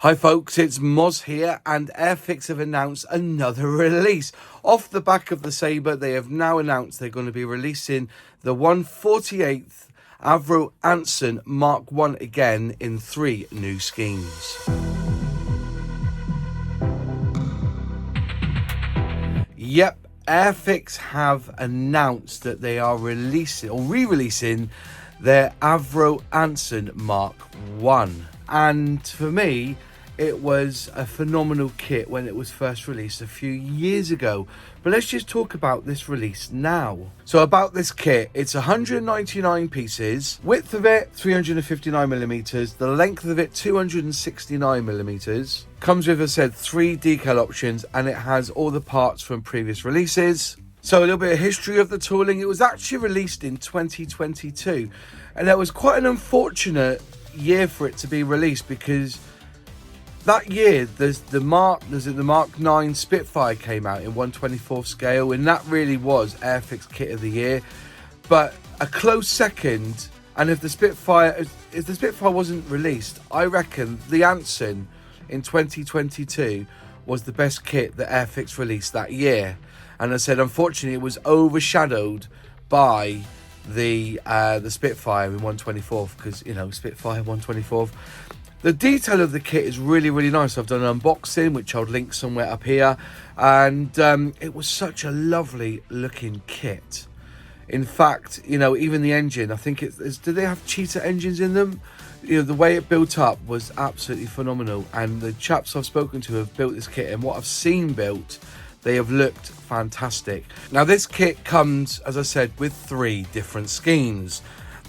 Hi folks, it's Moz here, and Airfix have announced another release. Off the back of the Sabre, they have now announced they're going to be releasing the 148th Avro Anson Mk.1 again in 3 new schemes. Yep, Airfix have announced that they are releasing or re-releasing their Avro Anson Mk.1. And for me, it was a phenomenal kit when it was first released a few years ago. But let's just talk about this release now. So about this kit, it's 199 pieces. Width of it, 359mm. The length of it, 269mm. Comes with, as I said, 3 decal options, and it has all the parts from previous releases. So a little bit of history of the tooling. It was actually released in 2022. And that was quite an unfortunate year for it to be released, because that year there's the Mk.9 Spitfire came out in 1/24 scale, and that really was Airfix kit of the year. But a close second, and if the Spitfire wasn't released, I reckon the Anson in 2022 was the best kit that Airfix released that year. And as I said, unfortunately it was overshadowed by the Spitfire in 1/24, because, you know, Spitfire 1/24. The detail of the kit is really, really nice. I've done an unboxing, which I'll link somewhere up here. And it was such a lovely looking kit. In fact, you know, even the engine, I think do they have cheetah engines in them? You know, the way it built up was absolutely phenomenal. And the chaps I've spoken to have built this kit, and what I've seen built, they have looked fantastic. Now, this kit comes, as I said, with 3 different schemes.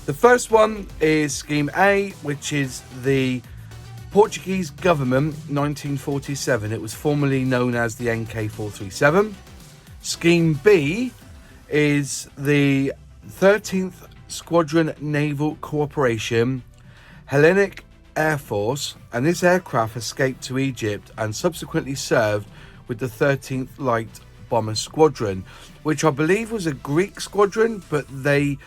The first one is Scheme A, which is the Portuguese government 1947. It was formerly known as the Mk.437. Scheme B is the 13th Squadron Naval Cooperation Hellenic Air Force, and this aircraft escaped to Egypt and subsequently served with the 13th Light Bomber Squadron, which I believe was a Greek squadron, but they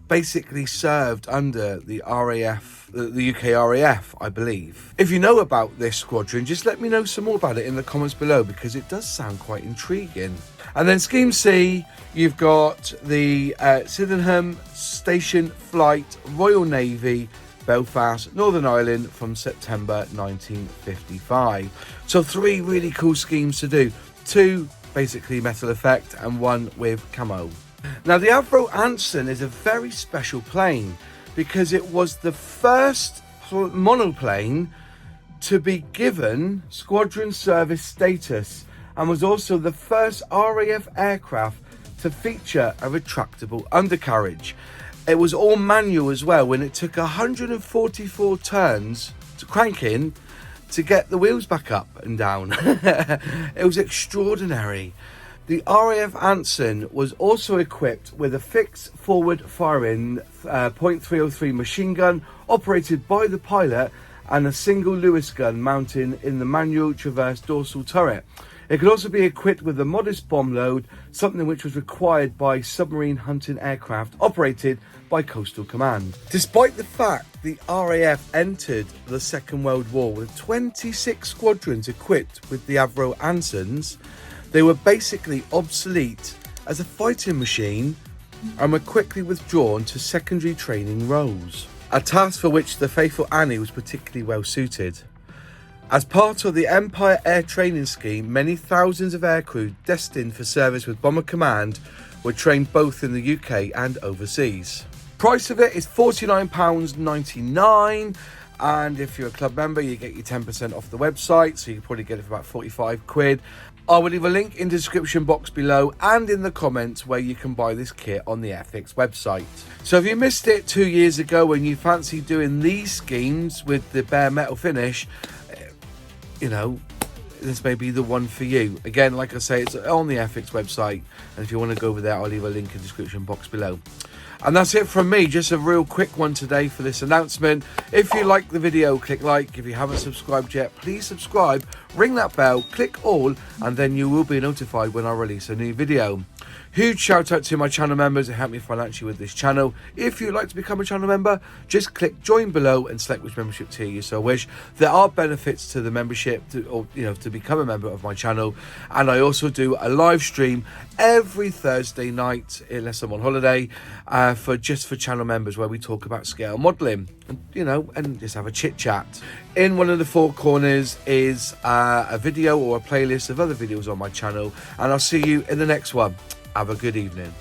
basically served under the RAF, the UK RAF, I believe. If you know about this squadron, just let me know some more about it in the comments below, because it does sound quite intriguing. And then Scheme C, you've got the Sydenham Station Flight Royal Navy, Belfast, Northern Ireland, from September 1955. So 3 really cool schemes to do. 2 basically metal effect and 1 with camo. Now, the Avro Anson is a very special plane, because it was the first monoplane to be given squadron service status, and was also the first RAF aircraft to feature a retractable undercarriage. It was all manual as well, when it took 144 turns to crank in to get the wheels back up and down. It was extraordinary. The RAF Anson was also equipped with a fixed forward firing .303 machine gun operated by the pilot, and a single Lewis gun mounted in the manual traverse dorsal turret. It could also be equipped with a modest bomb load, something which was required by submarine hunting aircraft operated by Coastal Command. Despite the fact the RAF entered the Second World War with 26 squadrons equipped with the Avro Ansons, they were basically obsolete as a fighting machine and were quickly withdrawn to secondary training roles, a task for which the faithful Annie was particularly well suited. As part of the Empire Air Training Scheme, many thousands of aircrew destined for service with Bomber Command were trained both in the UK and overseas. Price of it is £49.99, and if you're a club member, you get your 10% off the website, so you can probably get it for about 45 quid. I will leave a link in the description box below and in the comments where you can buy this kit on the Airfix website. So if you missed it 2 years ago and you fancy doing these schemes with the bare metal finish, you know, this may be the one for you. Again, like I say, it's on the Airfix website, and if you want to go over there, I'll leave a link in the description box below. And that's it from me, just a real quick one today for this announcement. If you like the video, click like. If you haven't subscribed yet, please subscribe, ring that bell, click all, and then you will be notified when I release a new video. Huge shout out to my channel members who help me financially with this channel. If you'd like to become a channel member, just click join below and select which membership tier you so wish. There are benefits to the membership, to become a member of my channel. And I also do a live stream every Thursday night, unless I'm on holiday, for channel members, where we talk about scale modelling and just have a chit chat. In one of the four corners is a video or a playlist of other videos on my channel, and I'll see you in the next one. Have a good evening.